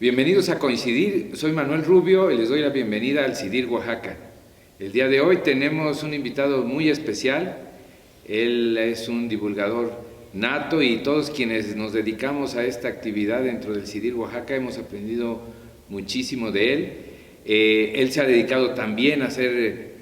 Bienvenidos a Coincidir, soy Manuel Rubio y les doy la bienvenida al CIDIR Oaxaca. El día de hoy tenemos un invitado muy especial, él es un divulgador nato y todos quienes nos dedicamos a esta actividad dentro del CIDIR Oaxaca hemos aprendido muchísimo de él. Él se ha dedicado también a hacer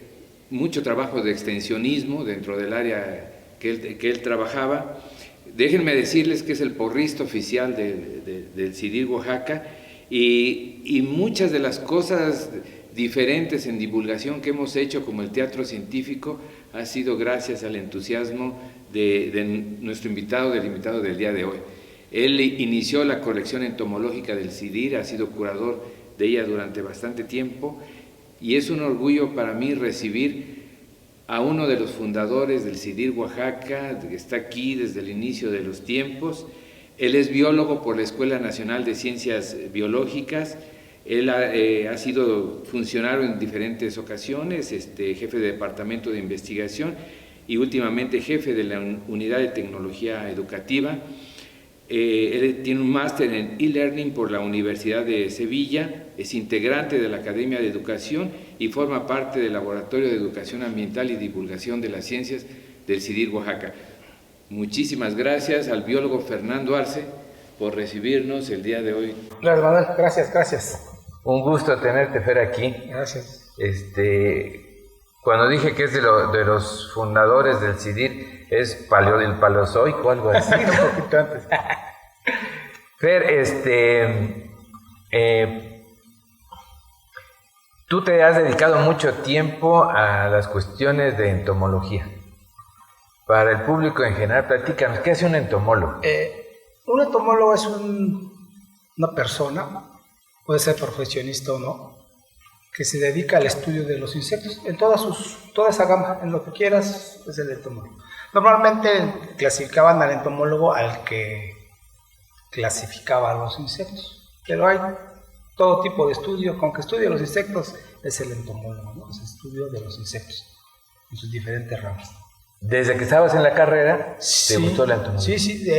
mucho trabajo de extensionismo dentro del área que él trabajaba. Déjenme decirles que es el porrista oficial del CIDIR Oaxaca y muchas de las cosas diferentes en divulgación que hemos hecho, como el teatro científico, ha sido gracias al entusiasmo de nuestro invitado, del invitado del día de hoy. Él inició la colección entomológica del CIDIR, ha sido curador de ella durante bastante tiempo y es un orgullo para mí recibir a uno de los fundadores del CIDIR Oaxaca, que está aquí desde el inicio de los tiempos. Él es biólogo por la Escuela Nacional de Ciencias Biológicas. Él ha sido funcionario en diferentes ocasiones, jefe de departamento de investigación y últimamente jefe de la Unidad de Tecnología Educativa. Él tiene un máster en e-learning por la Universidad de Sevilla, es integrante de la Academia de Educación y forma parte del Laboratorio de Educación Ambiental y Divulgación de las Ciencias del CIDIR Oaxaca. Muchísimas gracias al biólogo Fernando Arce por recibirnos el día de hoy. Claro, Manuel, gracias. Un gusto tenerte, Fer, aquí. Gracias. Cuando dije que es de los fundadores del CIDIR, es del Paleozoico o algo así. Un poquito antes. Fer, tú te has dedicado mucho tiempo a las cuestiones de entomología. Para el público en general, platícanos, ¿qué hace un entomólogo? Un entomólogo es una persona, puede ser profesionista o no, que se dedica al estudio de los insectos, en toda esa gama, en lo que quieras, es el entomólogo. Normalmente clasificaban al entomólogo al que clasificaba los insectos, pero hay todo tipo de estudio, con que estudie los insectos es el entomólogo, ¿no? Es el estudio de los insectos, en sus diferentes ramas. Desde que estabas en la carrera, ¿te gustó la entomología? Sí.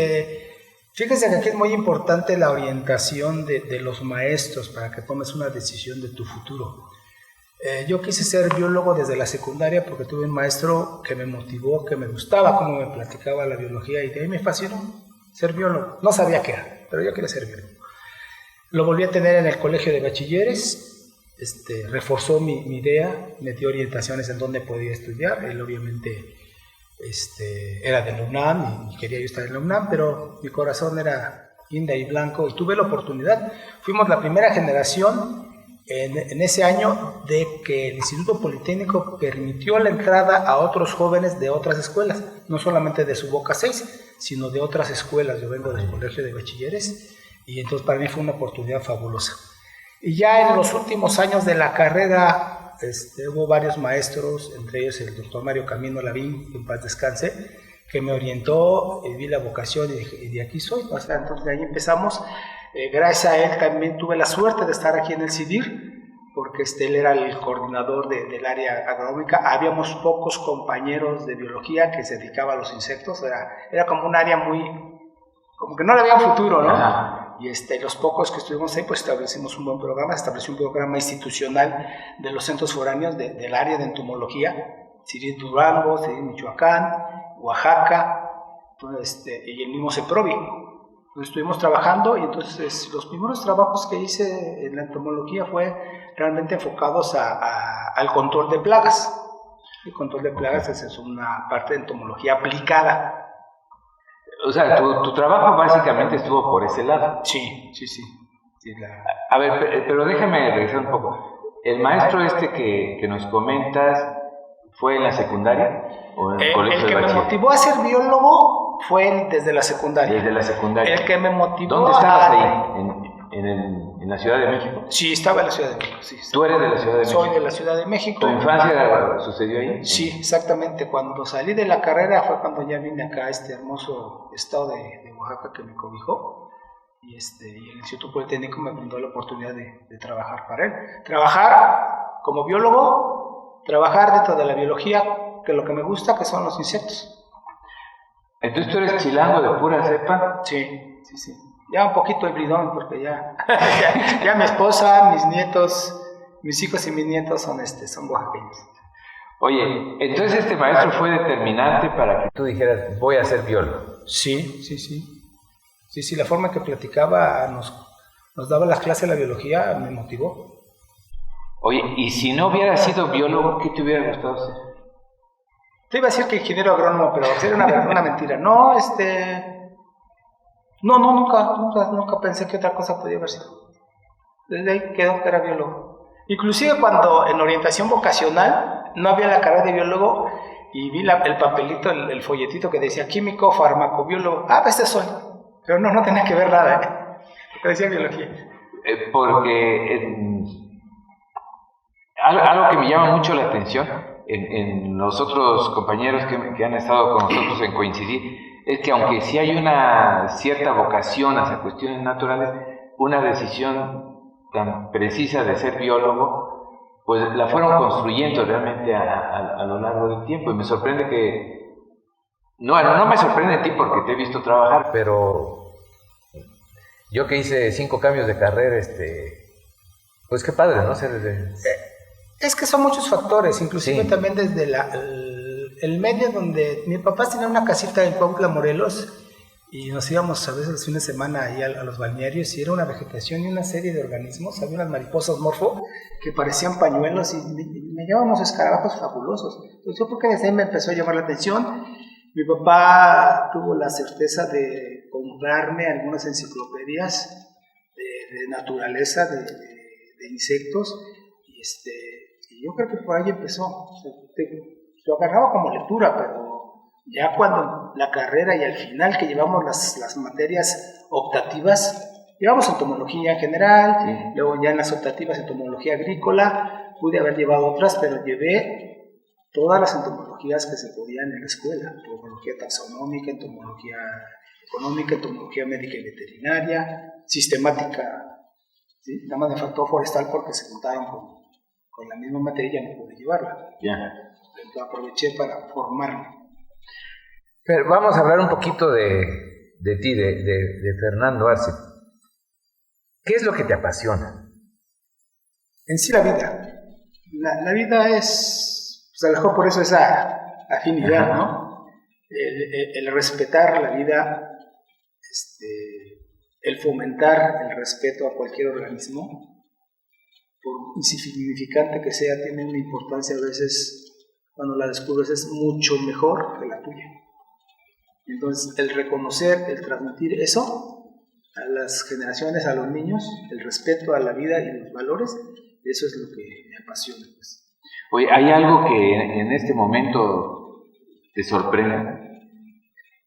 Fíjense que aquí es muy importante la orientación de los maestros para que tomes una decisión de tu futuro. Yo quise ser biólogo desde la secundaria porque tuve un maestro que me motivó, que me gustaba cómo me platicaba la biología y de ahí me fascinó ser biólogo. No sabía qué era, pero yo quería ser biólogo. Lo volví a tener en el colegio de bachilleres, reforzó mi idea, me dio orientaciones en dónde podía estudiar. Él obviamente era de la UNAM y quería yo estar en la UNAM, pero mi corazón era guinda y blanco y tuve la oportunidad. Fuimos la primera generación en ese año de que el Instituto Politécnico permitió la entrada a otros jóvenes de otras escuelas, no solamente de su Boca 6, sino de otras escuelas. Yo vengo del colegio de bachilleres y entonces para mí fue una oportunidad fabulosa. Y ya en los últimos años de la carrera hubo varios maestros, entre ellos el doctor Mario Camino Lavín, que en paz descanse, que me orientó, vi la vocación y de aquí soy. O sea, entonces de ahí empezamos. Gracias a él también tuve la suerte de estar aquí en el CIDIR, porque él era el coordinador del área agronómica. Habíamos pocos compañeros de biología que se dedicaban a los insectos, era como un área como que no le había futuro, ¿no? Ajá. Y los pocos que estuvimos ahí, pues establecimos un buen programa, estableció un programa institucional de los centros foráneos del área de entomología, CIDIR Durango, CIDIR Michoacán, Oaxaca, y el mismo CEPROVI. Entonces estuvimos trabajando y entonces los primeros trabajos que hice en la entomología fue realmente enfocados al control de plagas. El control de plagas es una parte de entomología aplicada. O sea, tu trabajo básicamente estuvo por ese lado. Sí. A ver, pero déjame regresar un poco. ¿El maestro que nos comentas fue en la secundaria o en el colegio de bachiller? El que me motivó a ser biólogo fue desde la secundaria. Desde la secundaria. El que me motivó. ¿Dónde estabas ahí? ¿En la Ciudad de México? Sí, estaba en la Ciudad de México. Sí. ¿Tú eres de la Ciudad de México? Soy de la Ciudad de México. ¿Tu infancia sucedió ahí? Sí, exactamente. Cuando salí de la carrera fue cuando ya vine acá a este hermoso estado de Oaxaca que me cobijó. Y el Instituto Politécnico me brindó la oportunidad de trabajar para él. Trabajar como biólogo, trabajar dentro de la biología, que lo que me gusta, que son los insectos. Entonces, ¿tú eres chilango de pura cepa? Sí. Ya un poquito hibridón, porque ya mi esposa, mis nietos, mis hijos y mis nietos son oaxaqueños. Oye, entonces este maestro fue determinante para que tú dijeras, voy a ser biólogo. Sí. Sí, la forma que platicaba, nos daba las clases de la biología, me motivó. Oye, y si no hubieras sido biólogo, ¿qué te hubiera gustado ser? Te iba a decir que ingeniero agrónomo, pero sería una mentira. No, nunca pensé que otra cosa podía haber sido. Desde ahí quedó que era biólogo. Inclusive cuando en orientación vocacional no había la carrera de biólogo y vi el papelito, el folletito que decía químico, farmacobiólogo. Pues soy. Pero no tenía que ver nada, porque decía biología. Porque algo que me llama mucho la atención en los otros compañeros que han estado con nosotros en Coincidir, es que aunque sí hay una cierta vocación hacia cuestiones naturales, una decisión tan precisa de ser biólogo, pues la fueron construyendo realmente a lo largo del tiempo. Y me sorprende que... No me sorprende a ti porque te he visto trabajar, pero yo que hice 5 cambios de carrera, pues qué padre, ¿no? Es que son muchos factores, inclusive sí. También desde el medio donde mi papá tenía una casita en Cuautla, Morelos, y nos íbamos a veces los fines de semana ahí a los balnearios, y era una vegetación y una serie de organismos, había unas mariposas morfo que parecían pañuelos y me llevaban unos escarabajos fabulosos. Entonces yo creo que desde ahí me empezó a llamar la atención. Mi papá tuvo la certeza de comprarme algunas enciclopedias de naturaleza, de insectos, y yo creo que por ahí empezó. Lo agarraba como lectura, pero ya cuando la carrera y al final que llevamos las materias optativas, llevamos entomología en general, sí. Luego ya en las optativas entomología agrícola, pude haber llevado otras, pero llevé todas las entomologías que se podían en la escuela: entomología taxonómica, entomología económica, entomología médica y veterinaria, sistemática, ¿sí? Nada más me faltó forestal porque se juntaron con la misma materia y no pude llevarla. Entonces aproveché para formarme. Pero vamos a hablar un poquito de ti, de Fernando Arce. ¿Qué es lo que te apasiona? En sí la vida. La vida es, pues a lo mejor por eso esa afinidad, ¿no? El respetar la vida, el fomentar el respeto a cualquier organismo, por insignificante que sea, tiene una importancia a veces, cuando la descubres, es mucho mejor que la tuya. Entonces, el reconocer, el transmitir eso a las generaciones, a los niños, el respeto a la vida y los valores, eso es lo que me apasiona, pues. Oye, ¿hay algo que en este momento te sorprenda?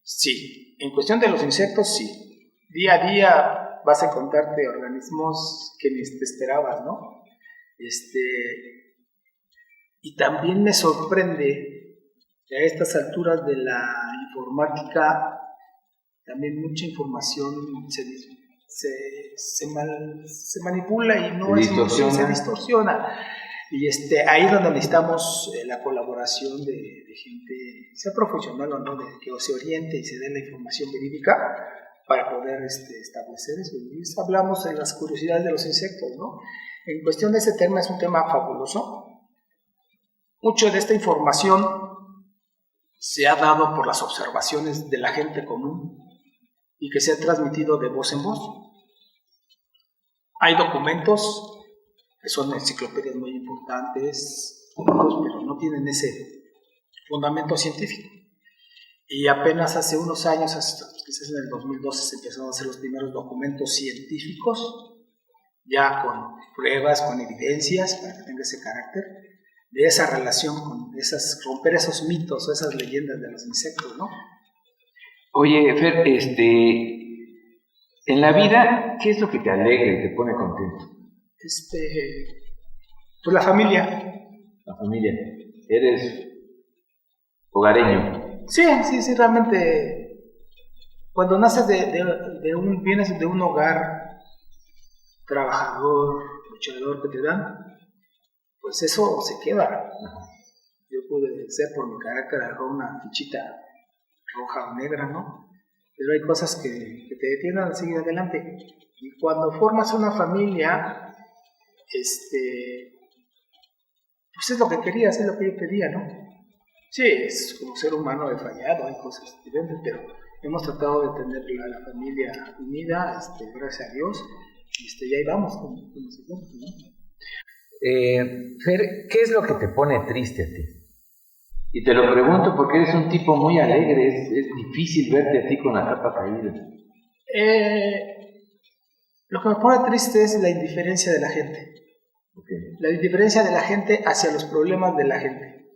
Sí, en cuestión de los insectos, sí. Día a día vas a encontrarte organismos que ni te esperabas, ¿no? Y también me sorprende que a estas alturas de la informática también mucha información se manipula y no se distorsiona. Y ahí es donde necesitamos la colaboración de gente, sea profesional o no, que se oriente y se dé la información verídica para poder establecer eso. Y hablamos de las curiosidades de los insectos, ¿no? En cuestión de ese tema, es un tema fabuloso. Mucho de esta información se ha dado por las observaciones de la gente común y que se ha transmitido de voz en voz. Hay documentos que son enciclopedias muy importantes, pero no tienen ese fundamento científico. Y apenas hace unos años, quizás en el 2012, se empezaron a hacer los primeros documentos científicos, ya con pruebas, con evidencias, para que tenga ese carácter, de esa relación, romper esos mitos o esas leyendas de los insectos, ¿no? Oye, Fer, en la vida, ¿qué es lo que te alegra y te pone contento? Pues la familia. La familia. ¿Eres hogareño? Sí, realmente. Cuando naces vienes de un hogar trabajador, luchador que te dan, pues eso se queda. Yo pude ser, por mi carácter, agarrar una fichita roja o negra, ¿no? pero hay cosas que te detienen a seguir adelante. Y cuando formas una familia, pues es lo que querías, es lo que yo pedía, ¿no? Sí, es como ser humano he fallado, hay cosas diferentes, pero hemos tratado de tener la familia unida, gracias a Dios, y ahí vamos con los ejemplos, ¿no? Fer, ¿qué es lo que te pone triste a ti? Y te lo pregunto porque eres un tipo muy alegre, es difícil verte a ti con la capa caída. Lo que me pone triste es la indiferencia de la gente. Okay. La indiferencia de la gente hacia los problemas de la gente.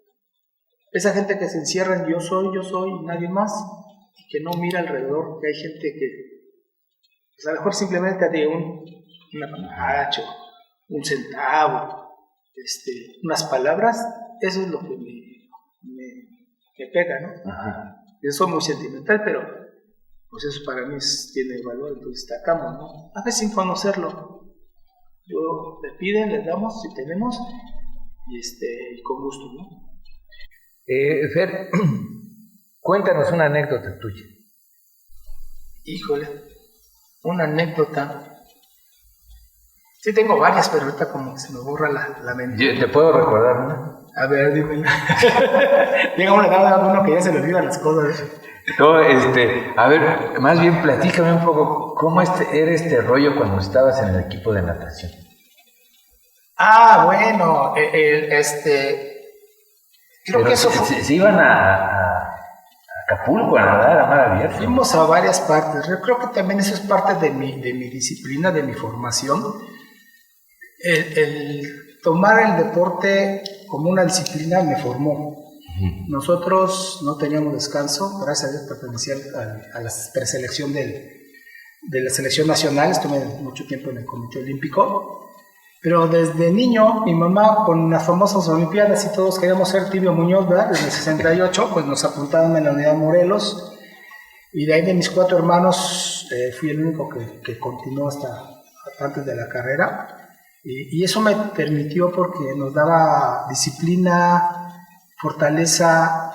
Esa gente que se encierra en yo soy y nadie más, y que no mira alrededor, que hay gente que pues a lo mejor simplemente de una panacho, un centavo, unas palabras, eso es lo que me pega, ¿no? Ajá. Yo soy muy sentimental, pero pues eso para mí tiene valor, entonces destacamos, ¿no? A veces sin conocerlo. Yo le piden, les damos si tenemos, y con gusto, ¿no? Fer, cuéntanos una anécdota tuya. Híjole, una anécdota. Sí tengo varias, pero ahorita como que se me borra la mente. ¿Te puedo recordar una? A ver, dímela. Llega una edad a uno que ya se le olvidan las cosas. No, a ver, más bien platícame un poco, ¿cómo era este rollo cuando estabas en el equipo de natación? Bueno, creo que eso fue... Se iban a Acapulco a nadar a mar abierto. Fuimos a varias partes. Yo creo que también eso es parte de mi disciplina, de mi formación. El tomar el deporte como una disciplina me formó. Nosotros no teníamos descanso, gracias a Dios pertenecía a la preselección de la selección nacional, estuve mucho tiempo en el Comité Olímpico, pero desde niño mi mamá con las famosas Olimpiadas y todos queríamos ser Tibio Muñoz, ¿verdad? Desde el 68, pues nos apuntaron en la Unidad Morelos, y de ahí de mis 4 hermanos fui el único que continuó hasta antes de la carrera, y eso me permitió porque nos daba disciplina, fortaleza,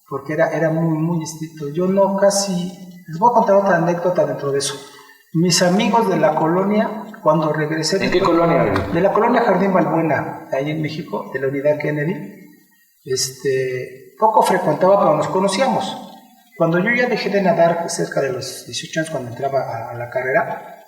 porque era muy, muy estricto. Yo no casi... Les voy a contar otra anécdota dentro de eso. Mis amigos de la colonia, cuando regresé... ¿En qué colonia? De la colonia Jardín Balbuena, ahí en México, de la unidad Kennedy. Poco frecuentaba, pero nos conocíamos. Cuando yo ya dejé de nadar cerca de los 18 años, cuando entraba a la carrera,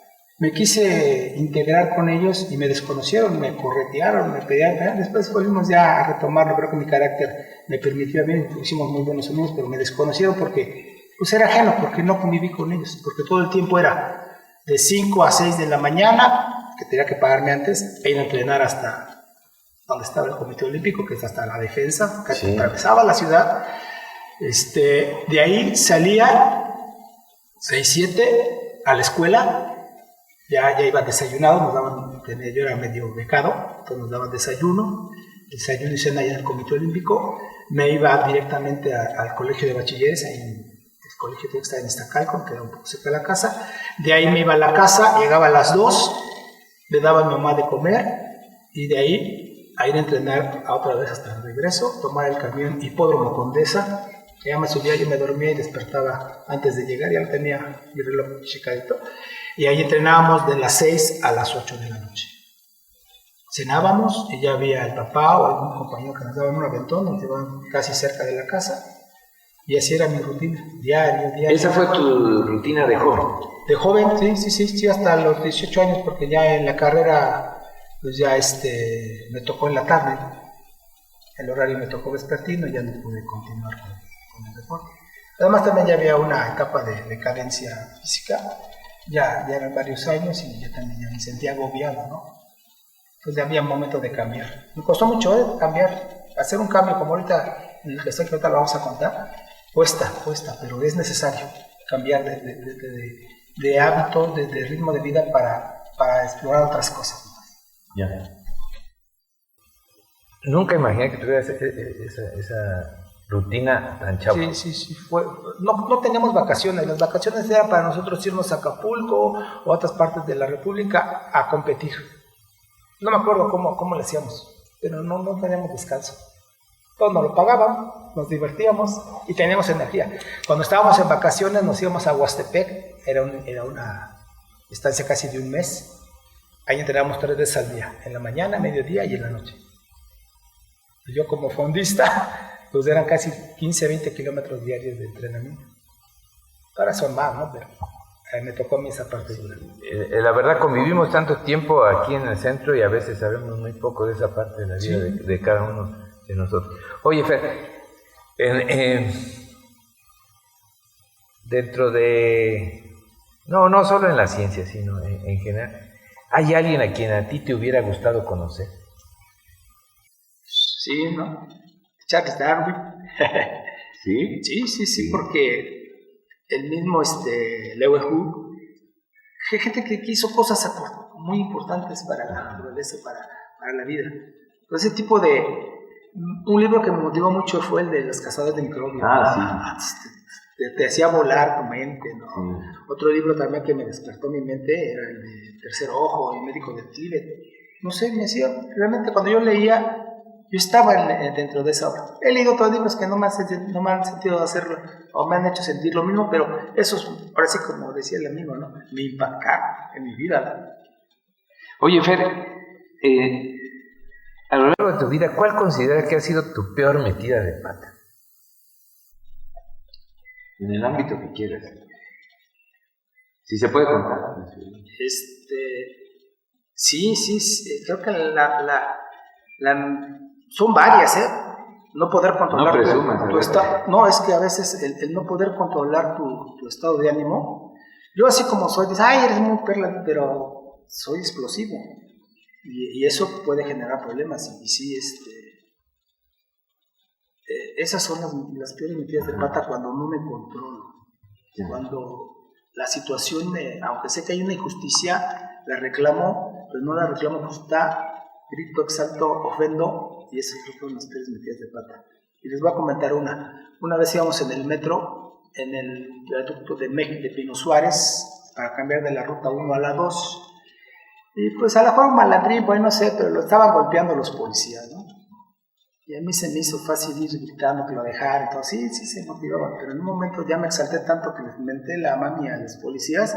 me quise integrar con ellos y me desconocieron, me corretearon, me pedían, después volvimos ya a retomarlo, creo que mi carácter me permitió bien, hicimos muy buenos amigos, pero me desconocieron porque pues era ajeno, porque no conviví con ellos, porque todo el tiempo era de 5 a 6 de la mañana, que tenía que pagarme antes, e ir a entrenar hasta donde estaba el Comité Olímpico, que es hasta la defensa, que sí. Atravesaba la ciudad, de ahí salía 6, 7 a la escuela. Ya iba desayunado, nos daban, yo era medio becado, entonces nos daban desayuno y cena allá en el Comité Olímpico. Me iba directamente al colegio de bachilleres, ahí en el colegio que está en Iztacalco, que era un poco cerca de la casa. De ahí me iba a la casa, llegaba a las 2, le daba a mi mamá de comer, y de ahí a ir a entrenar a otra vez hasta el regreso, tomar el camión Hipódromo Condesa. Ya me subía, yo me dormía y despertaba antes de llegar, ya lo tenía mi reloj checadito. Y ahí entrenábamos de las 6 a las 8 de la noche. Cenábamos y ya había el papá o algún compañero que nos daba un aventón, nos llevaban casi cerca de la casa. Y así era mi rutina, diario. ¿Esa fue tu rutina de joven? De joven, sí, hasta los 18 años, porque ya en la carrera, pues ya me tocó en la tarde. El horario me tocó vespertino y ya no pude continuar con el deporte. Además también ya había una etapa de decadencia física. Ya eran varios años y yo también ya me sentía agobiado, ¿no? Entonces ya había un momento de cambiar. Me costó mucho cambiar, hacer un cambio como ahorita, en el que estoy, que ahorita lo vamos a contar, cuesta, pero es necesario cambiar de hábito, de ritmo de vida para explorar otras cosas. Ya. Nunca imaginé que tuvieras esa rutina tan chava. Sí, fue. No teníamos vacaciones, las vacaciones eran para nosotros irnos a Acapulco o a otras partes de la República a competir. No me acuerdo cómo lo hacíamos, pero no teníamos descanso. Todos nos lo pagaban, nos divertíamos y teníamos energía. Cuando estábamos en vacaciones nos íbamos a Huastepec, era una estancia casi de un mes. Ahí entrenábamos 3 veces al día, en la mañana, mediodía y en la noche. Y yo como fondista, pues eran casi 15, 20 kilómetros diarios de entrenamiento. Ahora son más, ¿no? Pero me tocó a mí esa parte dura. La verdad, convivimos tanto tiempo aquí en el centro y a veces sabemos muy poco de esa parte de la vida de cada uno de nosotros. Oye, Fer, dentro de... No solo en la ciencia, sino en general, ¿hay alguien a quien a ti te hubiera gustado conocer? Sí, ¿no? Charles Darwin. ¿Sí? Sí, porque el mismo Lewis Hughes, gente que hizo cosas muy importantes para la naturaleza, para la vida. Entonces, ese tipo de... Un libro que me motivó mucho fue el de Los cazadores de microbios. Te hacía volar tu mente, ¿no? Sí. Otro libro también que me despertó mi mente era el de Tercer Ojo, El médico del Tíbet. No sé, me hacía... Realmente cuando yo leía, yo estaba dentro de esa obra. He leído otros libros que no me han sentido hacerlo, o me han hecho sentir lo mismo, pero esos, ahora sí, como decía el amigo, ¿no? Me impactaron en mi vida. Oye, Fer, a lo largo de tu vida, ¿cuál consideras que ha sido tu peor metida de pata? En el ámbito que quieras. Si se puede contar. Sí, creo que son varias, ¿eh? No poder controlar tu estado. No, es que a veces el no poder controlar tu estado de ánimo. Yo así como soy, dices, ay, eres muy perla, pero soy explosivo. Y eso puede generar problemas. Y sí, esas son las peores metidas de pata cuando no me controlo. Sí. Cuando la situación, aunque sé que hay una injusticia, la reclamo, pero no la reclamo justa. Grito, exalto, ofendo, y eso es lo que son las peores metidas de pata. Y les voy a comentar una vez íbamos en el metro, en el viaducto de Pino Suárez, para cambiar de la ruta 1 a la 2, y pues a lo mejor un malandrín, pues no sé, pero lo estaban golpeando los policías, ¿no? Y a mí se me hizo fácil ir gritando que lo dejaran, entonces sí se motivaba, pero en un momento ya me exalté tanto que les menté la mami a los policías,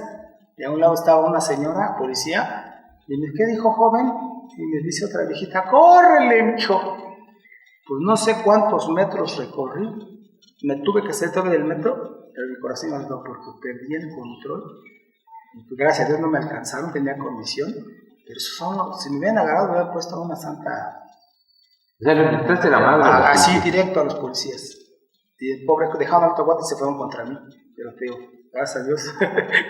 y a un lado estaba una señora policía, y me, ¿qué dijo, joven? Y me dice otra viejita, ¡córrele, mijo! Pues no sé cuántos metros recorrí. Me tuve que salir todavía del metro, pero mi corazón me dio porque perdí el control. Y pues, gracias a Dios no me alcanzaron, tenía condición. Pero si me hubieran agarrado, me hubieran puesto una santa... O sea, le quitaste la madre. Así, directo a los policías. Y el pobre dejaron alto guante y se fueron contra mí. Pero te digo, gracias a Dios,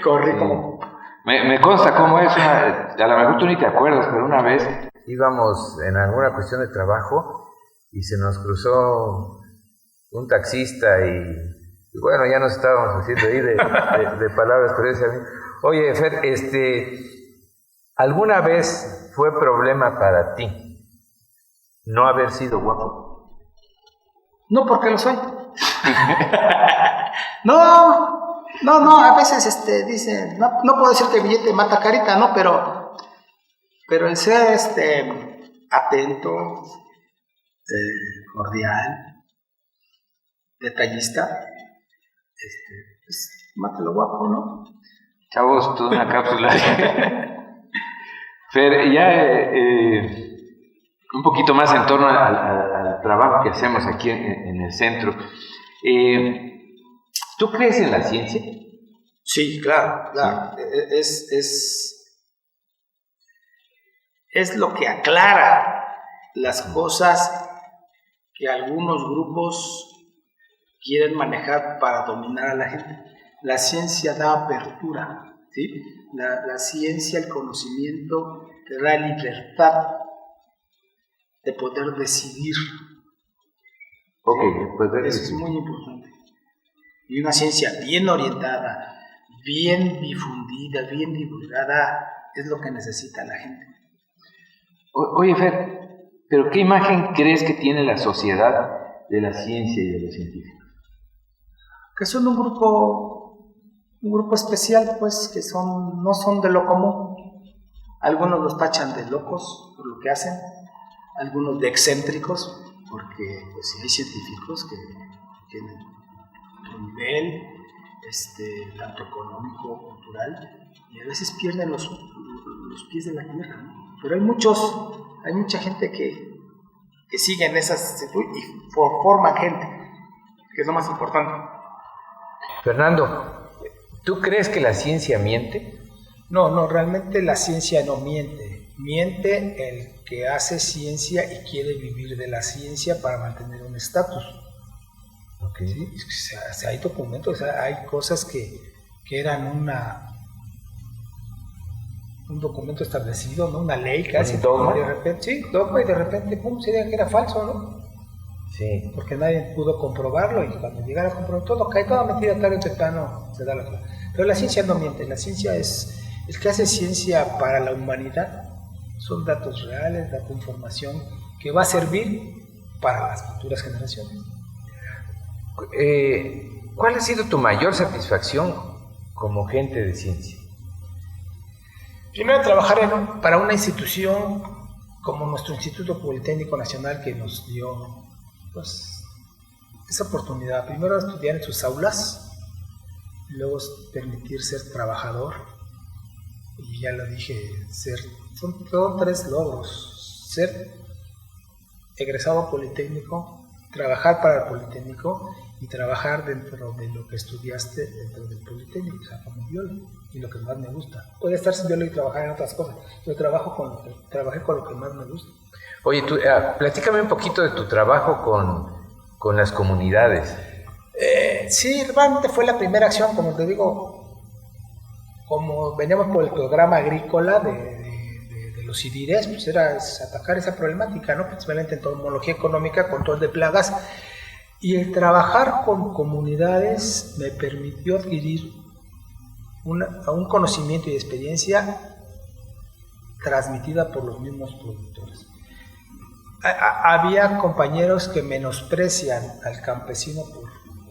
corrí como... Me consta cómo es, a lo mejor tú ni te acuerdas, pero una vez íbamos en alguna cuestión de trabajo y se nos cruzó un taxista y bueno, ya nos estábamos haciendo ahí de palabras, pero decía, oye, Fer, ¿alguna vez fue problema para ti no haber sido guapo? No, porque lo soy. No, a veces dicen, no puedo decirte billete mata carita, ¿no? Pero el ser atento, cordial, detallista, pues mata lo guapo, ¿no? Chavos, toda una cápsula. Fer, ya un poquito más en torno al trabajo que hacemos aquí en el centro. ¿Tú crees en la ciencia? Sí, claro. Sí. Es lo que aclara las cosas que algunos grupos quieren manejar para dominar a la gente. La ciencia da apertura, ¿sí? La ciencia, el conocimiento, te da libertad de poder decidir. Okay, pues eso es muy importante. Y una ciencia bien orientada, bien difundida, bien divulgada, es lo que necesita la gente. Oye, Fer, ¿pero qué imagen crees que tiene la sociedad de la ciencia y de los científicos? Que son un grupo especial, pues, que no son de lo común. Algunos los tachan de locos por lo que hacen, algunos de excéntricos, porque pues sí hay científicos que tienen otro nivel, tanto económico, cultural, y a veces pierden los pies de la tierra, ¿no? Pero hay mucha gente que sigue en esas y forman gente, que es lo más importante. Fernando, ¿tú crees que la ciencia miente? No, realmente la ciencia no miente. Miente el que hace ciencia y quiere vivir de la ciencia para mantener un estatus. Okay. ¿Sí? O sea, hay documentos, o sea, hay cosas que eran un documento establecido, ¿no? Una ley casi. ¿Un dogma? Y de repente, dogma, y de repente, pum, se diga que era falso, ¿no? Sí. Porque nadie pudo comprobarlo, y cuando llegara a comprobar todo, cae toda mentira, tarde o temprano se da la cosa. Pero la ciencia no miente, la ciencia es el que hace ciencia para la humanidad. Son datos reales, información que va a servir para las futuras generaciones. ¿Cuál ha sido tu mayor satisfacción como gente de ciencia? Primero, trabajar para una institución como nuestro Instituto Politécnico Nacional, que nos dio pues, esa oportunidad. Primero, estudiar en sus aulas, luego permitir ser trabajador, y ya lo dije, son todos 3 logros: ser egresado politécnico, trabajar para el Politécnico y trabajar dentro de lo que estudiaste dentro del Politécnico, o sea, como biólogo, y lo que más me gusta. Puede estar sin biólogo y trabajar en otras cosas, pero trabajé con lo que más me gusta. Oye, platícame un poquito de tu trabajo con las comunidades. Sí, realmente fue la primera acción, como te digo, como veníamos por el programa agrícola de los CIDIRES, pues era atacar esa problemática, ¿no? Principalmente en entomología económica, control de plagas, y el trabajar con comunidades me permitió adquirir un conocimiento y experiencia transmitida por los mismos productores. Había compañeros que menosprecian al campesino por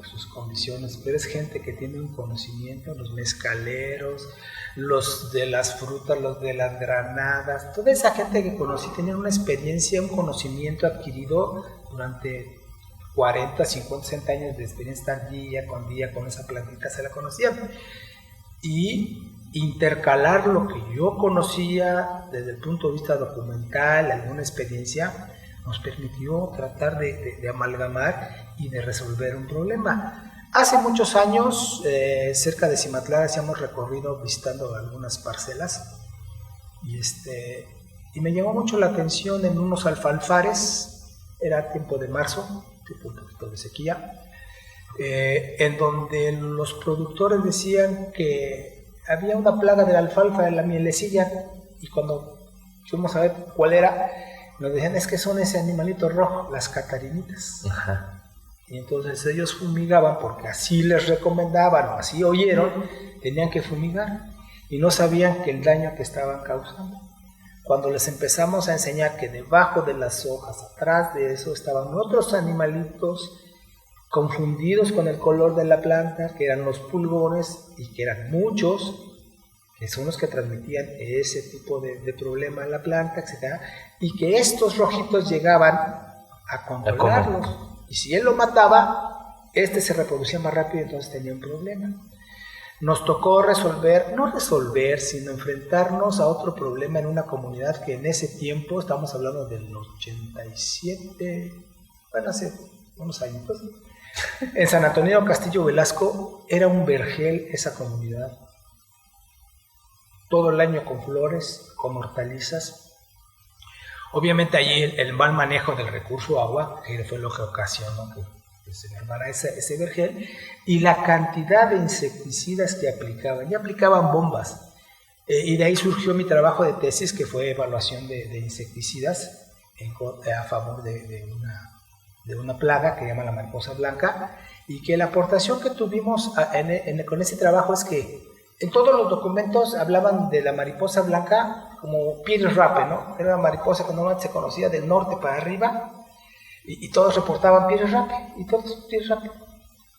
sus condiciones, pero es gente que tiene un conocimiento, los mezcaleros, los de las frutas, los de las granadas, toda esa gente que conocí tenía una experiencia, un conocimiento adquirido durante 40, 50, 60 años de experiencia, estar día con esa plantita, se la conocían. Y intercalar lo que yo conocía desde el punto de vista documental, alguna experiencia, nos permitió tratar de amalgamar y de resolver un problema. Hace muchos años, cerca de Cimatlán, hacíamos recorrido visitando algunas parcelas, y me llamó mucho la atención en unos alfalfares, era tiempo de marzo, un poquito de sequía, en donde los productores decían que había una plaga de la alfalfa, de la mielecilla, y cuando fuimos a ver cuál era, nos decían, es que son ese animalito rojo, las catarinitas. Ajá. Y entonces ellos fumigaban porque así les recomendaban, o así oyeron, tenían que fumigar, y no sabían que el daño que estaban causando. Cuando les empezamos a enseñar que debajo de las hojas, atrás de eso, estaban otros animalitos confundidos con el color de la planta, que eran los pulgones, y que eran muchos, que son los que transmitían ese tipo de problema en la planta, etc. Y que estos rojitos llegaban a controlarlos. Y si él lo mataba, se reproducía más rápido, y entonces tenía un problema. Nos tocó sino enfrentarnos a otro problema en una comunidad que en ese tiempo, estamos hablando del 87, bueno, hace unos años, pues, en San Antonio Castillo Velasco, era un vergel esa comunidad. Todo el año con flores, con hortalizas. Obviamente allí el mal manejo del recurso agua, que fue lo que ocasionó que se formara ese vergel, y la cantidad de insecticidas que aplicaban. Ya aplicaban bombas, y de ahí surgió mi trabajo de tesis, que fue evaluación de insecticidas a favor de una plaga que se llama la mariposa blanca, y que la aportación que tuvimos con ese trabajo es que en todos los documentos hablaban de la mariposa blanca como Pires rape, ¿no? Era una mariposa que normalmente se conocía del norte para arriba, y todos reportaban Pires rape,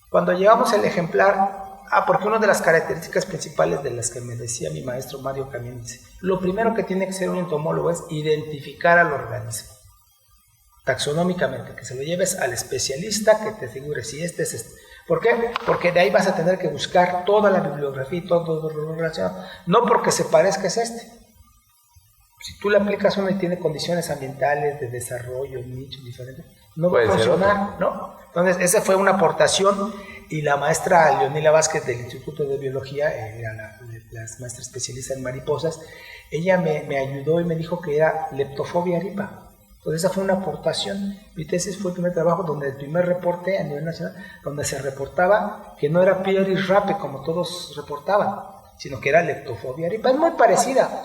Cuando llevamos el ejemplar, porque una de las características principales de las que me decía mi maestro Mario Camín, dice, lo primero que tiene que ser un entomólogo es identificar al organismo. taxonómicamente, que se lo lleves al especialista que te asegure si este es este. ¿Por qué? Porque de ahí vas a tener que buscar toda la bibliografía y todo lo relacionado. No porque se parezca es este. Si tú le aplicas uno y tiene condiciones ambientales, de desarrollo, nichos diferentes, no va a funcionar, ¿no? Entonces, esa fue una aportación, y la maestra Leonila Vázquez del Instituto de Biología, era la maestra especialista en mariposas, ella me ayudó y me dijo que era leptofobia aripa. Entonces esa fue una aportación. Mi tesis fue el primer trabajo donde el primer reporte a nivel nacional, donde se reportaba que no era Pieris rape como todos reportaban, sino que era leptofobia aripa. Es muy parecida.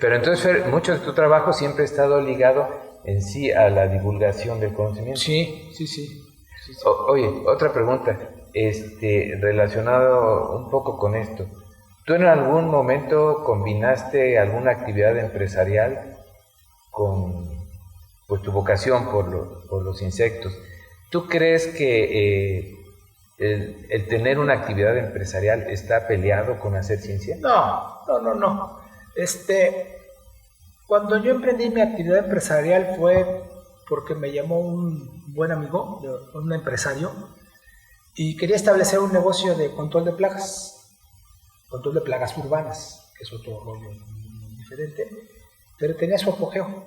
Pero entonces, Fer, mucho de tu trabajo siempre ha estado ligado en sí a la divulgación del conocimiento. Sí. Oye, otra pregunta, relacionado un poco con esto. ¿Tú en algún momento combinaste alguna actividad empresarial con tu vocación por los insectos? ¿Tú crees que el tener una actividad empresarial está peleado con hacer ciencia? No. Cuando yo emprendí mi actividad empresarial fue porque me llamó un buen amigo, un empresario, y quería establecer un negocio de control de plagas urbanas, que es otro rollo muy diferente, pero tenía su apogeo.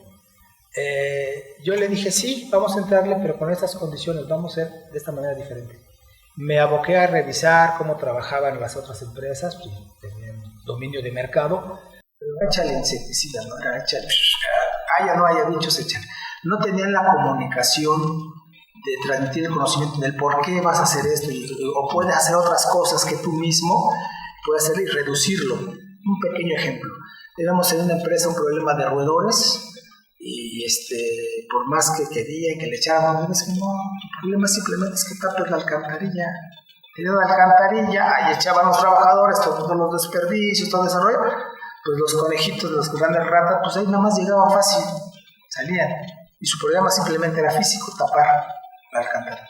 Yo le dije, sí, vamos a entrarle, pero con estas condiciones, vamos a hacer de esta manera diferente. Me aboqué a revisar cómo trabajaban las otras empresas, pues, tenían dominio de mercado, pero échale insecticida, ¿no? Era échale, no haya bichos, échale. No tenían la comunicación de transmitir el conocimiento del por qué vas a hacer esto, o puedes hacer otras cosas que tú mismo puedes hacer y reducirlo. Un pequeño ejemplo. Teníamos en una empresa un problema de roedores, y por más que quería que le echáramos, es que no, el problema simplemente es que tapes la alcantarilla. Tenían la alcantarilla, ahí echaban los trabajadores todos los desperdicios, todo ese rollo. Pues los conejitos, los grandes ratas, pues ahí nada más llegaban fácil, salían. Y su problema simplemente era físico, tapar la alcantarilla.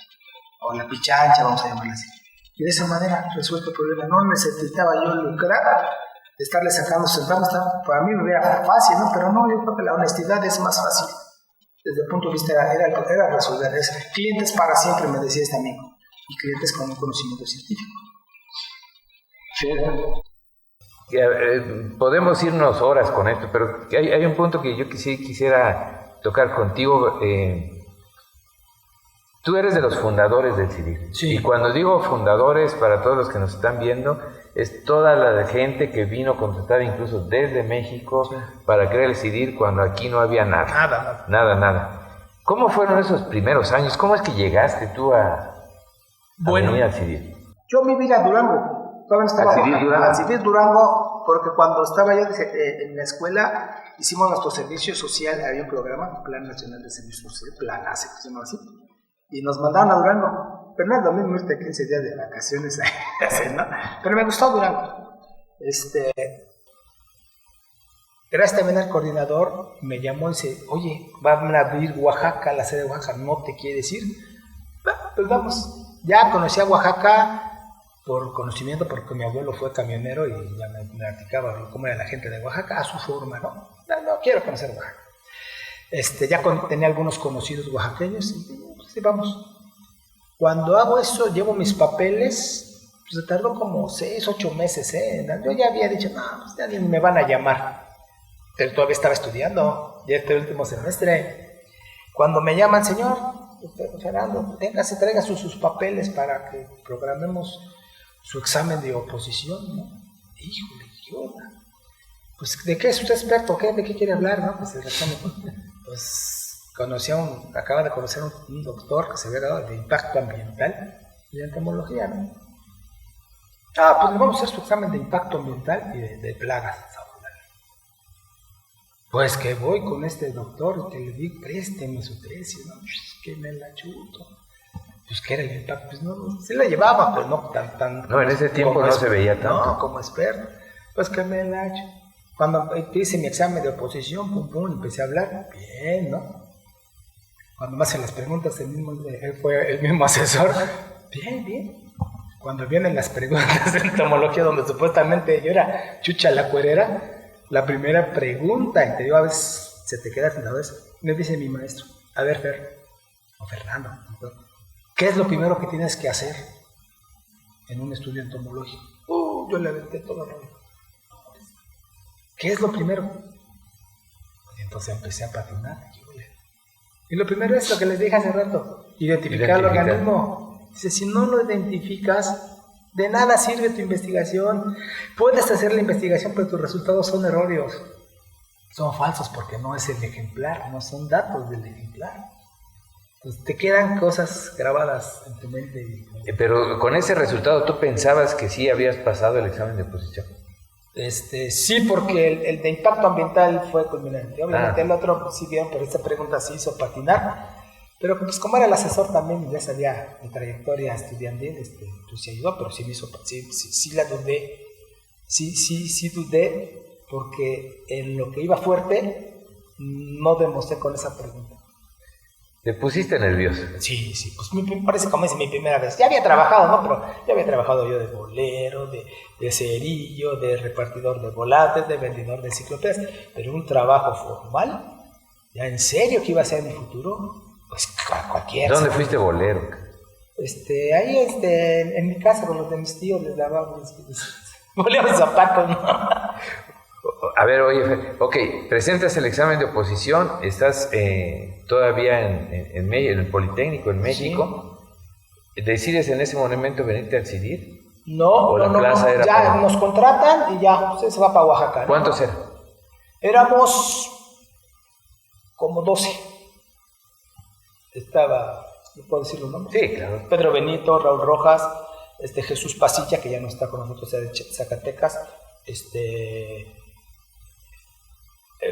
O la pichancha, vamos a llamarla así. Y de esa manera resuelto el problema. No necesitaba yo lucrar de estarle sacando centavos. Para mí me era fácil, ¿no? Pero no, yo creo que la honestidad es más fácil. Desde el punto de vista era resolver eso. Clientes para siempre, me decía este amigo. Y clientes con un conocimiento científico. Podemos irnos horas con esto, pero hay un punto que yo quisiera tocar contigo. Tú eres de los fundadores del CIDIR. Sí. Y cuando digo fundadores, para todos los que nos están viendo, es toda la gente que vino contratada incluso desde México para crear el CIDIR cuando aquí no había nada. Nada. ¿Cómo fueron esos primeros años? ¿Cómo es que llegaste tú a venir al CIDIR? Yo me vine a Durango. Al CIDIR Durango, porque cuando estaba yo en la escuela, hicimos nuestro servicio social, había un programa, Plan Nacional de Servicio Social, Plan ACE, que se llama así, y nos mandaron a Durango. Pero no es lo mismo irte 15 días de vacaciones, ¿no? Pero me gustó Durango. Gracias también al coordinador, me llamó y dice, oye, van a abrir Oaxaca, la sede de Oaxaca, ¿no te quieres ir? Pues vamos. Ya conocí a Oaxaca por conocimiento, porque mi abuelo fue camionero y ya me platicaba cómo era la gente de Oaxaca, a su forma, ¿no? No quiero conocer Oaxaca. Ya tenía algunos conocidos oaxaqueños y pues, sí, vamos. Cuando hago eso, llevo mis papeles, pues se tardó como 6, 8 meses, Yo ya había dicho, no, pues ya ni me van a llamar. Pero todavía estaba estudiando, ya este último semestre. Cuando me llaman, señor Fernando, traiga sus papeles para que programemos su examen de oposición, ¿no? Híjole, yo, pues, ¿de qué es usted experto? ¿De qué quiere hablar, no? Pues el examen, pues, acaba de conocer un doctor que se había dado de impacto ambiental y de entomología, ¿no? Pues le vamos a hacer su examen de impacto ambiental y de plagas. Pues que voy con este doctor y que le digo, présteme su tesis, ¿no? Que me la chuto. Pues que era el impacto, pues no, se la llevaba, pero no tan... No, en ese tiempo no se veía tanto. No, como experto. Pues que me la echo. Cuando hice mi examen de oposición, empecé a hablar, bien, ¿no? Cuando me hacen las preguntas, él fue el mismo asesor, bien. Cuando vienen las preguntas de entomología, donde supuestamente yo era chucha la cuerera, la primera pregunta, y te digo, a veces se te queda sentado eso, me dice mi maestro, A ver, Fer, o Fernando, ¿qué es lo primero que tienes que hacer en un estudio entomológico? Yo le aventé todo el rollo. ¿Qué es lo primero? Y entonces empecé a patinar. Y lo primero es lo que les dije hace rato, identificar el organismo. Dice, si no lo identificas, de nada sirve tu investigación. Puedes hacer la investigación, pero tus resultados son erróneos. Son falsos porque no es el ejemplar, no son datos del ejemplar. Entonces te quedan cosas grabadas en tu mente. Pero con ese resultado, ¿tú pensabas que sí habías pasado el examen de oposición? Sí, porque el de impacto ambiental fue culminante. Obviamente el otro pues, sí vieron, pero esta pregunta se hizo patinar. Pero pues como era el asesor también, ya sabía mi trayectoria estudiantil, pues sí ayudó, pero sí me hizo, sí la dudé. Sí dudé, porque en lo que iba fuerte, no demostré con esa pregunta. ¿Te pusiste nervioso? Sí, pues parece como es mi primera vez. Ya había trabajado, ¿no? Pero ya había trabajado yo de bolero, de cerillo, de repartidor de volantes, de vendedor de enciclopedias. Pero un trabajo formal, ya en serio que iba a ser mi futuro, pues cualquiera. ¿Dónde fuiste bolero? Ahí en mi casa con los de mis tíos les lavaba boleros de zapatos, ¿no? A ver, oye, ok, presentas el examen de oposición, estás todavía en el Politécnico en México. Sí. ¿Decides en ese momento venirte al CIDIR? No, ya nos contratan y ya usted se va para Oaxaca, ¿no? ¿Cuántos eran? Éramos como 12. Estaba, ¿no puedo decir los nombres? Sí, claro. Pedro Benito, Raúl Rojas, Jesús Pasilla, que ya no está con nosotros, de Zacatecas,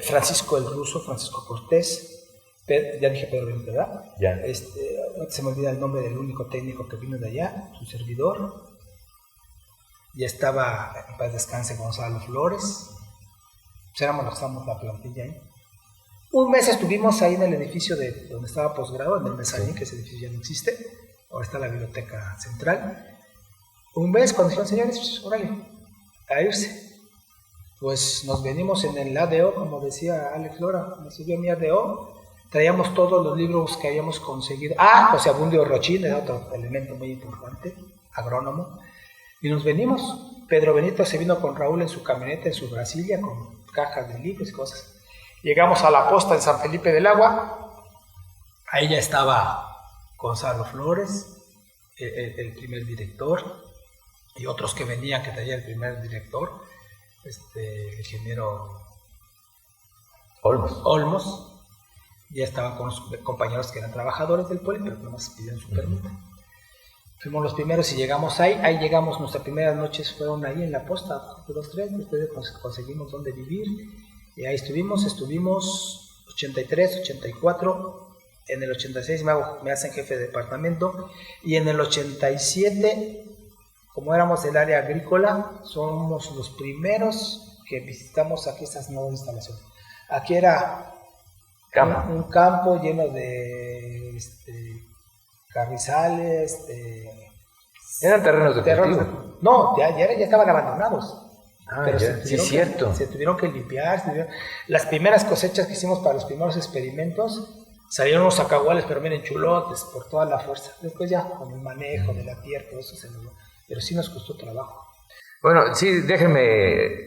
Francisco el Ruso, Francisco Cortés, ya dije Pedro Benito, ¿verdad? Ya. No se me olvida el nombre del único técnico que vino de allá, su servidor. Ya estaba, en paz descanse, Gonzalo Flores. Pues éramos los que estábamos la plantilla ahí. Un mes estuvimos ahí en el edificio de donde estaba posgrado, en el Mezanín, sí. Que ese edificio ya no existe. Ahora está la biblioteca central. Un mes, cuando dijeron, señores, pues, órale, a irse. Pues nos venimos en el ADO, como decía Alex Lora, me subió mi ADO, traíamos todos los libros que habíamos conseguido. José Abundio Rochín era otro elemento muy importante, agrónomo, y nos venimos. Pedro Benito se vino con Raúl en su camioneta, en su Brasilia, con cajas de libros y cosas. Llegamos a la posta en San Felipe del Agua, ahí ya estaba Gonzalo Flores, el primer director, y otros que venían que traía el primer director, el ingeniero Olmos, ya estaban con los compañeros que eran trabajadores del Poli, pero nomás pidieron su permiso. Fuimos los primeros y llegamos ahí llegamos, nuestras primeras noches fueron ahí en la posta, 2-3, después conseguimos dónde vivir, y ahí estuvimos 83, 84, en el 86 me hacen jefe de departamento, y en el 87, como éramos del área agrícola, somos los primeros que visitamos aquí estas nuevas instalaciones. Aquí era un campo lleno de carrizales. ¿Eran terrenos de cultivo? No, ya estaban abandonados. Pero sí, cierto. Se tuvieron que limpiar. Las primeras cosechas que hicimos para los primeros experimentos, salieron unos zacahuales, pero miren, chulotes, por toda la fuerza. Después ya, con el manejo de la tierra, todo eso se logró. Pero sí nos costó trabajo. Bueno, sí, déjenme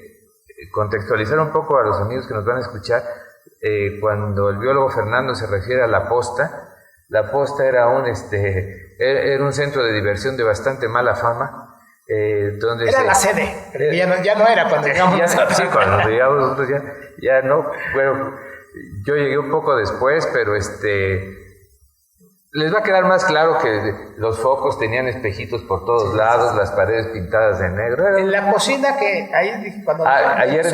contextualizar un poco a los amigos que nos van a escuchar. Cuando el biólogo Fernando se refiere a la posta era un centro de diversión de bastante mala fama. Donde era la sede, pero ya no era cuando llegamos nosotros. Sí, cuando llegamos nosotros ya no. Bueno, yo llegué un poco después, pero les va a quedar más claro que los focos tenían espejitos por todos lados, las paredes pintadas de negro. En la cocina que ahí cuando ayer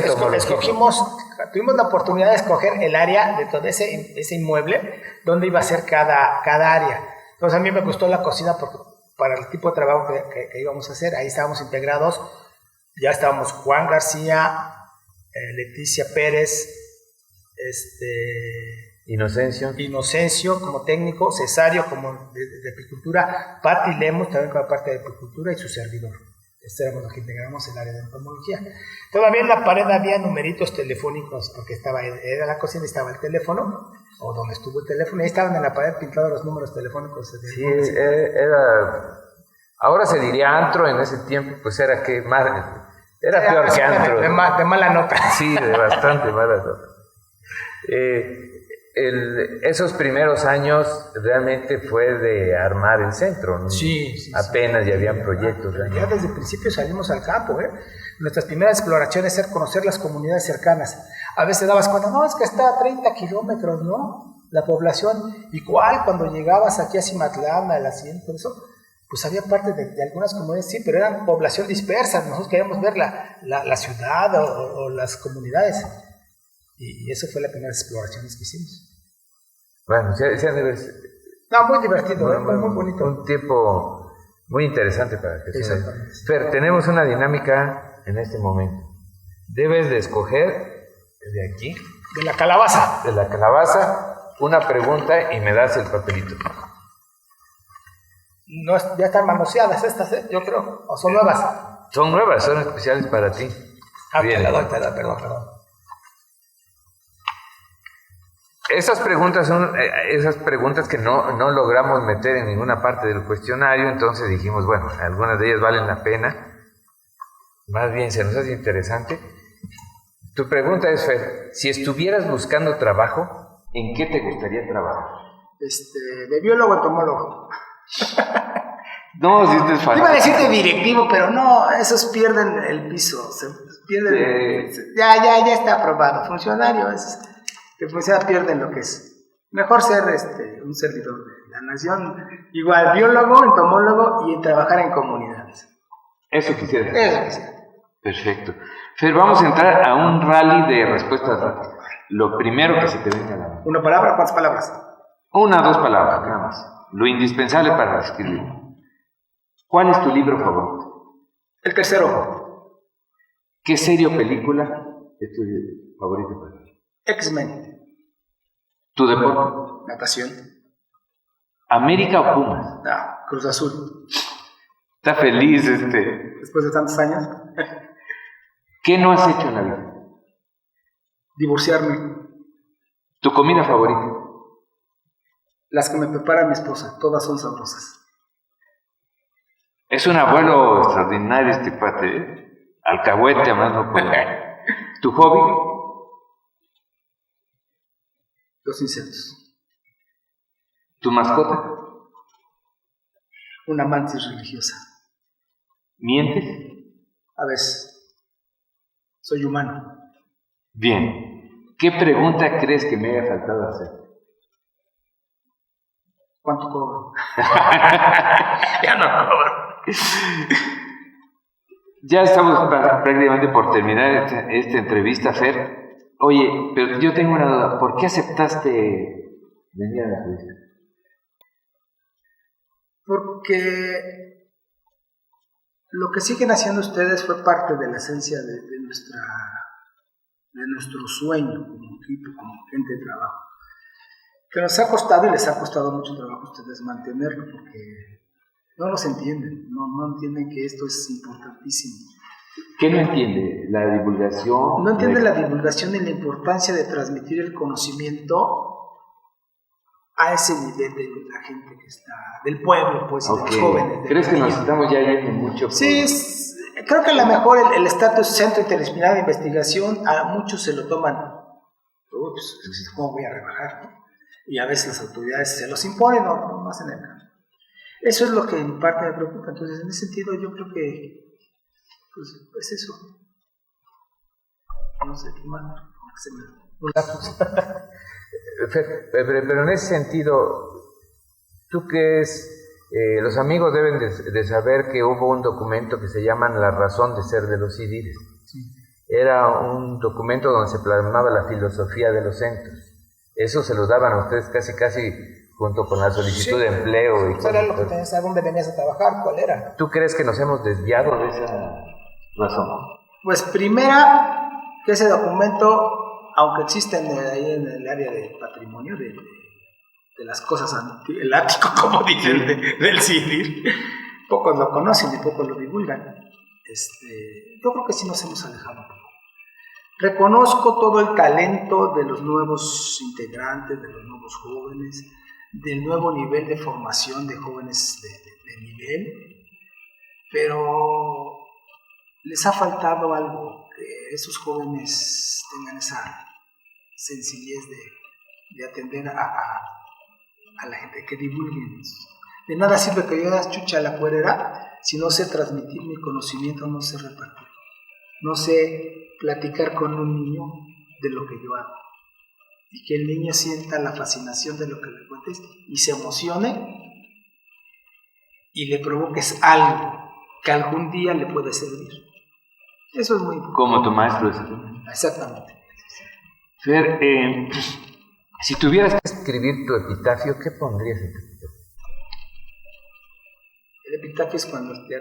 tuvimos la oportunidad de escoger el área de todo ese inmueble, donde iba a ser cada área. Entonces a mí me gustó la cocina porque para el tipo de trabajo que íbamos a hacer, ahí estábamos integrados, ya estábamos Juan García, Leticia Pérez, Inocencio como técnico, Cesario como de apicultura, Pati Lemos también con la parte de apicultura y su servidor. Éramos los que integramos el área de entomología. Todavía en la pared había numeritos telefónicos, porque era la cocina y estaba el teléfono, o donde estuvo el teléfono, y ahí estaban en la pared pintados los números telefónicos. Sí, era... Ahora se diría antro, en ese tiempo pues era que más... Era peor que antro. De mala nota. Sí, de bastante mala nota. Esos primeros años realmente fue de armar el centro, ¿no? Sí. Apenas ya habían proyectos. Ya desde el principio salimos al campo, ¿eh? Nuestras primeras exploraciones era conocer las comunidades cercanas. A veces dabas cuenta, no, es que está a 30 kilómetros, ¿no? La población. Igual cuando llegabas aquí a Cimatlán, a la Hacienda, por eso, pues había parte de algunas comunidades, sí, pero eran población dispersa. Nosotros queríamos ver la ciudad o las comunidades. Y eso fue las primeras exploraciones que hicimos. Bueno, no, muy divertido, muy bonito. Un tiempo muy interesante para que Exactamente. Fer, tenemos una dinámica en este momento. Debes de escoger de aquí, De la calabaza. de la calabaza, una pregunta y me das el papelito. No, ya están manoseadas estas, ¿eh? Yo creo. ¿O son nuevas? Son nuevas, son especiales para ti. Bien. Te la doy, perdón. Esas preguntas son esas preguntas que no logramos meter en ninguna parte del cuestionario, entonces dijimos, bueno, algunas de ellas valen la pena, más bien se nos hace interesante. Tu pregunta es, Fer, si estuvieras buscando trabajo, ¿en qué te gustaría trabajar? De biólogo entomólogo. No, si este es fácil. Iba a decir de directivo, pero no, esos pierden el piso, se pierden. Ya está aprobado. Funcionario, esos que pierden lo que es. Mejor ser un servidor de la nación, igual biólogo, entomólogo y trabajar en comunidades. Eso quisiera. Eso quisiera. Perfecto. Fer, vamos a entrar a un rally de respuestas rápidas. Lo primero que se te venga a la mente. ¿Una palabra? ¿Cuántas palabras? 1 o 2 palabras, nada más. Lo indispensable para escribir. ¿Cuál es tu libro favorito? El tercero. ¿Qué serie o película es tu favorito para ti? X-Men. ¿Tu deporte? Natación. ¿América o Pumas? No, Cruz Azul. Está feliz Después de tantos años. ¿Qué no has hecho en la vida? Divorciarme. ¿Tu comida favorita? Las que me prepara mi esposa, todas son sabrosas. Es un abuelo extraordinario este cuate, ¿eh? Alcahuete, a más no poder. ¿Tu hobby? Los insectos. ¿Tu mascota? Una mantis religiosa. ¿Mientes? A veces. Soy humano. Bien. ¿Qué pregunta crees que me haya faltado hacer? ¿Cuánto cobro? Ya no cobro. Ya estamos prácticamente por terminar esta entrevista, Fer. Oye, pero yo tengo una duda. ¿Por qué aceptaste venir a la entrevista? Porque lo que siguen haciendo ustedes fue parte de la esencia de nuestro sueño como equipo, como gente de trabajo. Que nos ha costado y les ha costado mucho trabajo a ustedes mantenerlo, porque no nos entienden, no entienden que esto es importantísimo. ¿Qué no entiende? ¿La divulgación? No entiende la divulgación y la importancia de transmitir el conocimiento a ese nivel de la gente que está, del pueblo, pues, okay. De los jóvenes. ¿Crees que nos estamos ya yendo mucho? Sí, creo que a lo mejor el estatus Centro Interdisciplinario de Investigación a muchos se lo toman, pues, ¿cómo voy a rebajar? Y a veces las autoridades se los imponen o no hacen nada. Eso es lo que en parte me preocupa. Entonces, en ese sentido, yo creo que pues eso. No sé qué más. Pero en ese sentido, ¿tú crees? Los amigos deben de saber que hubo un documento que se llama La razón de ser de los CIDIRES. Sí. Era un documento donde se plasmaba la filosofía de los centros. Eso se los daban a ustedes casi junto con la solicitud de empleo. Y era lo que tenías, ¿a dónde venías a trabajar? ¿Cuál era? ¿Tú crees que nos hemos desviado de esa razón? Pues primera, que ese documento, aunque existen ahí en el área de patrimonio de las cosas, el ático, como dicen, del CIDIR, pocos lo conocen y pocos lo divulgan. yo creo que sí nos hemos alejado un poco. Reconozco todo el talento de los nuevos integrantes, de los nuevos jóvenes, del nuevo nivel de formación de jóvenes de nivel, pero les ha faltado algo, que esos jóvenes tengan esa sencillez de atender a la gente, que divulguen. De nada sirve que yo haga chucha a la cuerera si no sé transmitir mi conocimiento, no sé repartir, no sé platicar con un niño de lo que yo hago, y que el niño sienta la fascinación de lo que le cuentes y se emocione y le provoques algo que algún día le puede servir. Eso es muy importante. Como tu maestro es. Exactamente. Fer, si tuvieras que escribir tu epitafio, ¿qué pondrías en tu epitafio? El epitafio es cuando ya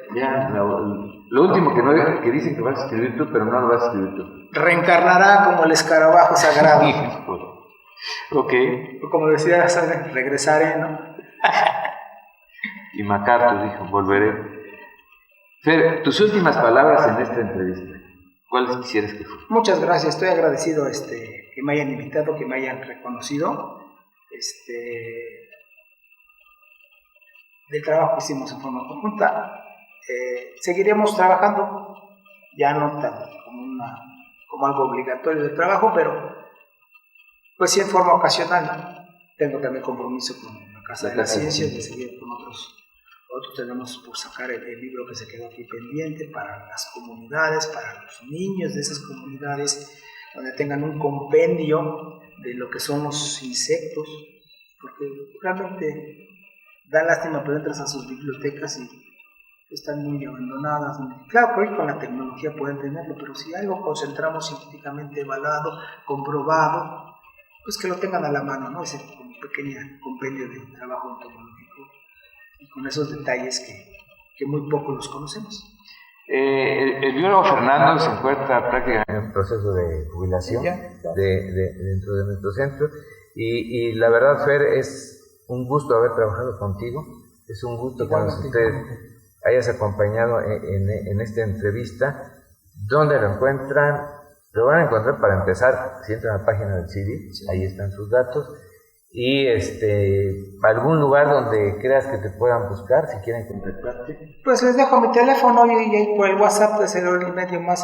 lo último que dicen que vas a escribir tú, pero no lo vas a escribir tú. Reencarnará como el escarabajo sagrado. Ok. O como decía, regresaré, ¿no? Y MacArthur dijo, volveré. Fer, tus últimas palabras en esta entrevista, ¿cuáles quisieras que fueran? Muchas gracias, estoy agradecido que me hayan invitado, que me hayan reconocido. Del trabajo que hicimos en forma conjunta. Seguiremos trabajando, ya no tan como algo obligatorio del trabajo, pero pues sí en forma ocasional. Tengo también compromiso con la Casa de las Ciencias de seguir con otros tenemos por sacar el libro que se quedó aquí pendiente para las comunidades, para los niños de esas comunidades, donde tengan un compendio de lo que son los insectos, porque realmente da lástima, pero entras a sus bibliotecas y están muy abandonadas. Claro que hoy con la tecnología pueden tenerlo, pero si algo concentramos científicamente evaluado, comprobado, pues que lo tengan a la mano, ¿no? Ese pequeño compendio de trabajo entomológico y con esos detalles que muy poco los conocemos. El biólogo Fernando se encuentra prácticamente en un proceso de jubilación dentro de nuestro centro y la verdad, Fer, es un gusto haber trabajado contigo, es un gusto que usted hayas acompañado en esta entrevista. ¿Dónde lo encuentran? Lo van a encontrar, para empezar, si entran a la página del CIDI, ahí están sus datos, y algún lugar donde creas que te puedan buscar si quieren contactarte. Pues les dejo mi teléfono y por el WhatsApp es el medio más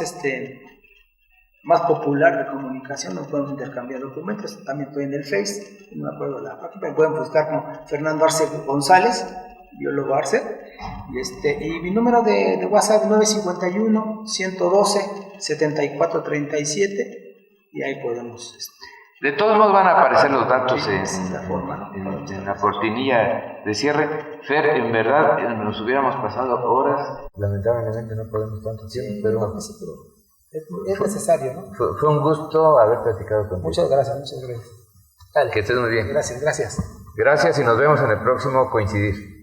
popular de comunicación. Nos podemos intercambiar documentos. También estoy en el Face, no me acuerdo la página, me pueden buscar como Fernando Arce González, biólogo Arce, y mi número de WhatsApp 951-112-7437, y ahí podemos... De todos modos van a aparecer los datos en la cortinilla de cierre. Fer, en verdad nos hubiéramos pasado horas. Lamentablemente no podemos tanto tiempo, pero es necesario, ¿no? Fue un gusto haber platicado contigo. Muchas gracias. Que estés muy bien. Gracias. Gracias y nos vemos en el próximo Coincidir.